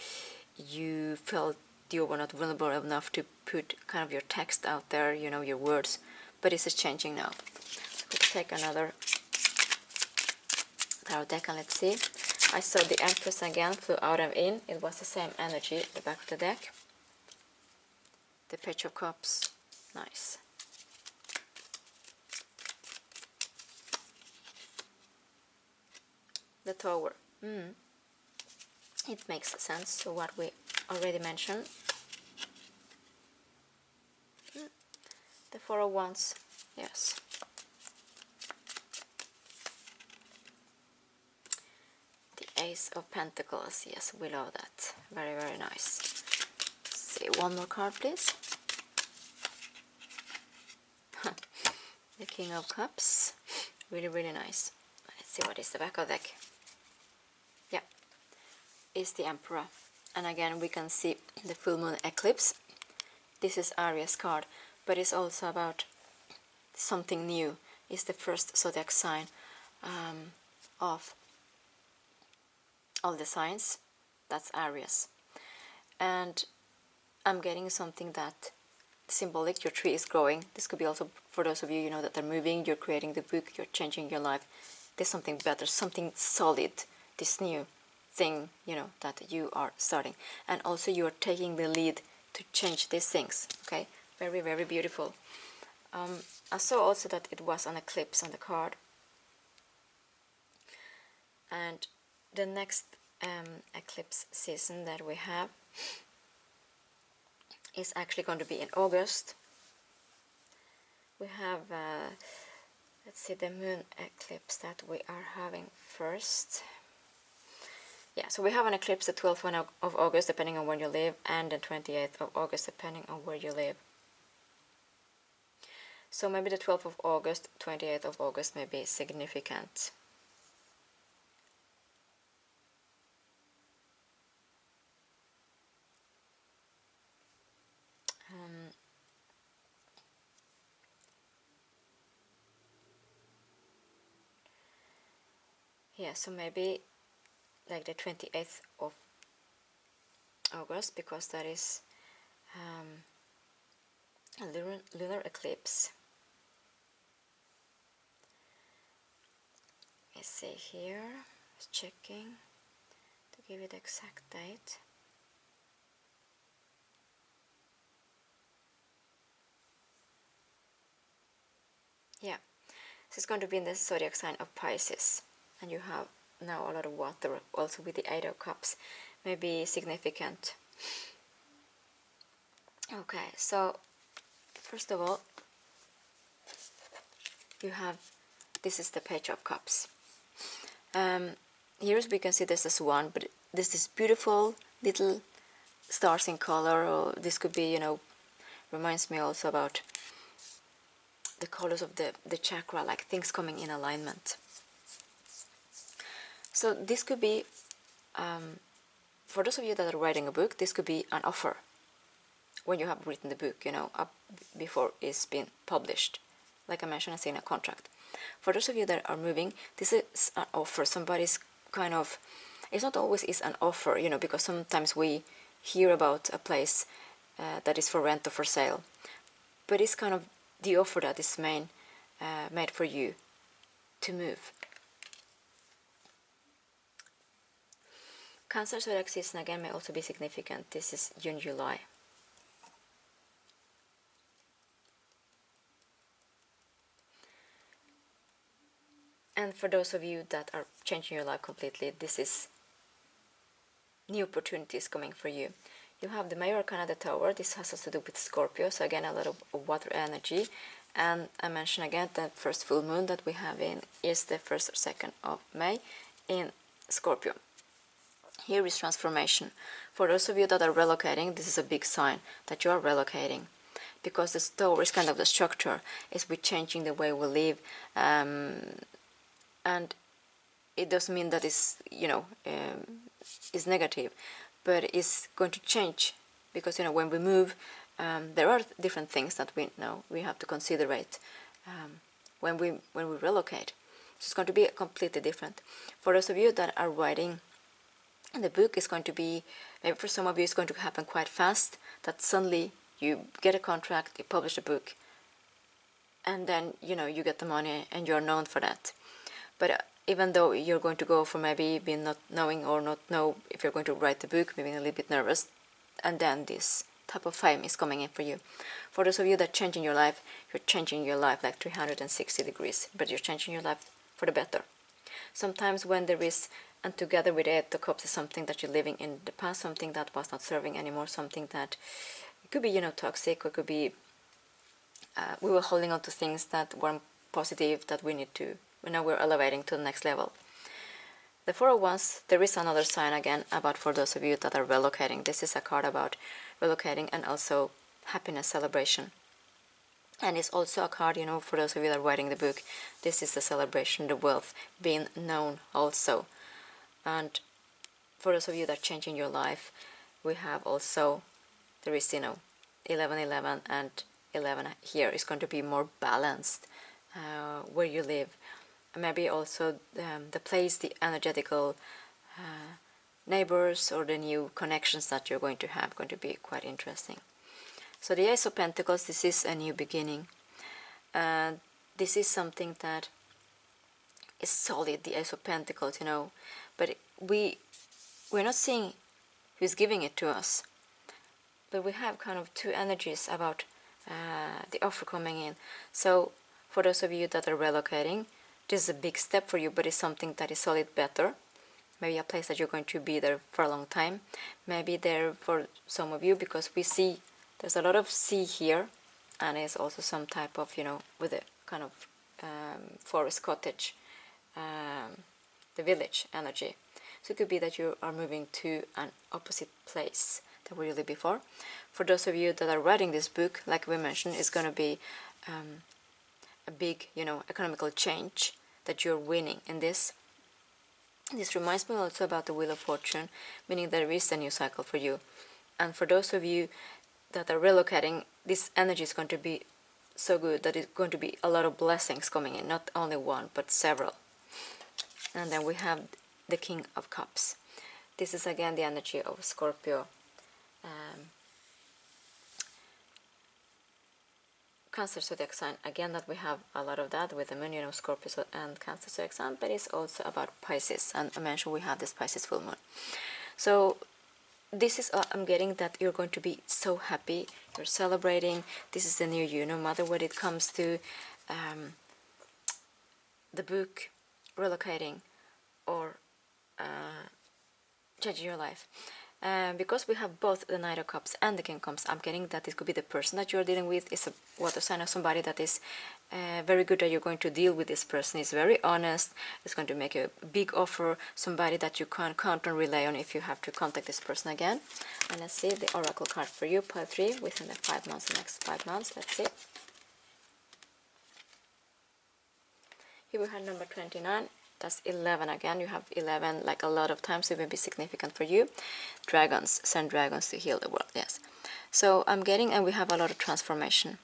Speaker 1: you felt you were not vulnerable enough to put kind of your text out there, your words. But this is changing now. So let's take another tarot deck and let's see. I saw the Empress again, flew out and in. It was the same energy at the back of the deck. The Page of Cups, nice. The Tower, it makes sense to what we already mentioned. The Four of Wands, yes. The Ace of Pentacles, yes, we love that. Very, very nice. Let's see, one more card, please. The King of Cups, really, really nice. Let's see what is the back of the deck. Yeah, it's the Emperor. And again, we can see the full moon eclipse. This is Aries card, but it's also about something new. It's the first zodiac sign of all the signs. That's Aries. And I'm getting something that symbolic, your tree is growing. This could be also for those of you, that are moving, you're creating the book, you're changing your life. There's something better, something solid, this new thing, that you are starting. And also you are taking the lead to change these things, okay? Very, very beautiful. I saw also that it was an eclipse on the card. And the next eclipse season that we have is actually going to be in August. We have, let's see, the moon eclipse that we are having first. Yeah, so we have an eclipse the 12th of August, depending on where you live, and the 28th of August, depending on where you live. So maybe the 12th of August, 28th of August may be significant. Yeah, so maybe like the 28th of August, because that is a lunar eclipse. Let's see here, just checking to give it the exact date. Yeah, this is going to be in the zodiac sign of Pisces, and you have now a lot of water, also with the 8 of Cups, may be significant. Okay, so first of all, you have, this is the Page of Cups. Here we can see this as one, but this is beautiful little stars in color, or this could be, you know, reminds me also about the colors of the chakra, like things coming in alignment. So this could be, for those of you that are writing a book, this could be an offer when you have written the book, you know, up before it's been published. Like I mentioned, it's in a contract. For those of you that are moving, this is an offer. Somebody's kind of, it's not always is an offer, you know, because sometimes we hear about a place that is for rent or for sale, but it's kind of the offer that is made for you to move. Cancer zodiac season again may also be significant. This is June, July. And for those of you that are changing your life completely, this is new opportunities coming for you. You have the Major Arcana, the Tower. This has also to do with Scorpio, so again a lot of water energy. And I mention again that first full moon that we have in is the 1st or 2nd of May in Scorpio. Here is transformation. For those of you that are relocating, this is a big sign that you are relocating, because the Tower is kind of the structure, is we changing the way we live, and it doesn't mean that it's, you know, is negative, but it's going to change, because, you know, when we move, there are different things that we know we have to consider when we relocate. So it's going to be completely different. For those of you that are writing the book, is going to be, maybe for some of you it's going to happen quite fast, that suddenly you get a contract, you publish a book, and then, you know, you get the money and you're known for that. But even though you're going to go for maybe being not knowing or not know if you're going to write the book, maybe a little bit nervous, and then this type of fame is coming in for you. For those of you that are changing your life, you're changing your life like 360 degrees, but you're changing your life for the better. Sometimes when there is, and together with it, the cups is something that you're living in the past, something that was not serving anymore, something that it could be, you know, toxic, or it could be we were holding on to things that weren't positive, that we need to, now we're elevating to the next level. The Four of Wands, there is another sign again about, for those of you that are relocating. This is a card about relocating and also happiness, celebration. And it's also a card, you know, for those of you that are writing the book, this is the celebration, the wealth, being known also. And for those of you that are changing your life, we have also, there is, you know, 1111 and 11 here is going to be more balanced where you live. Maybe also the place, the energetical neighbors, or the new connections that you're going to have, going to be quite interesting. So the Ace of Pentacles, this is a new beginning. This is something that is solid, the Ace of Pentacles, you know, but we're not seeing who's giving it to us. But we have kind of two energies about the offer coming in. So for those of you that are relocating, this is a big step for you, but it's something that is solid, better. maybe a place that you're going to be there for a long time. Maybe there for some of you, because we see there's a lot of sea here, and it's also some type of, with a kind of forest cottage, the village energy. So it could be that you are moving to an opposite place that where you lived before. For those of you that are writing this book, like we mentioned, it's going to be a big, economical change that you're winning in this. This reminds me also about the Wheel of Fortune, meaning there is a new cycle for you. And for those of you that are relocating, this energy is going to be so good that it's going to be a lot of blessings coming in, not only one, but several. And then we have the King of Cups. This is again the energy of Scorpio, Cancer zodiac sign. Again, that we have a lot of that with the moon, Scorpio and Cancer zodiac sign, but it's also about Pisces. And I mentioned we have this Pisces full moon. So this is, I'm getting that you're going to be so happy, you're celebrating. This is the new you, no matter what it comes to the book, relocating, or changing your life. Because we have both the Knight of Cups and the King of Cups, I'm getting that this could be the person that you're dealing with is a water sign, or somebody that is very good that you're going to deal with. This person is very honest, is going to make a big offer, somebody that you can count on, rely on if you have to contact this person again. And let's see the oracle card for you, pile 3, within the 5 months, the next 5 months. Let's see. Here we have number 29. That's 11 again. You have 11 like a lot of times. It will be significant for you. Dragons. Send dragons to heal the world. Yes. So I'm getting, and we have a lot of transformation.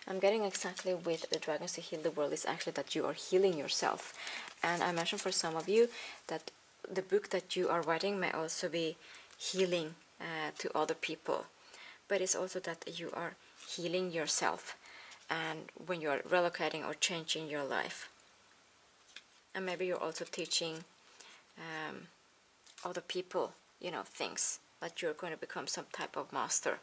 Speaker 1: I'm getting exactly with the dragons to heal the world is actually that you are healing yourself. And I mentioned for some of you that the book that you are writing may also be healing to other people. But it's also that you are healing yourself, and when you are relocating or changing your life. And maybe you're also teaching other people, things that you're going to become some type of master.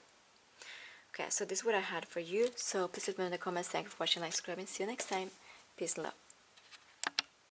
Speaker 1: Okay, so this is what I had for you. So please let me know in the comments. Thank you for watching, like, subscribing. See you next time. Peace and love.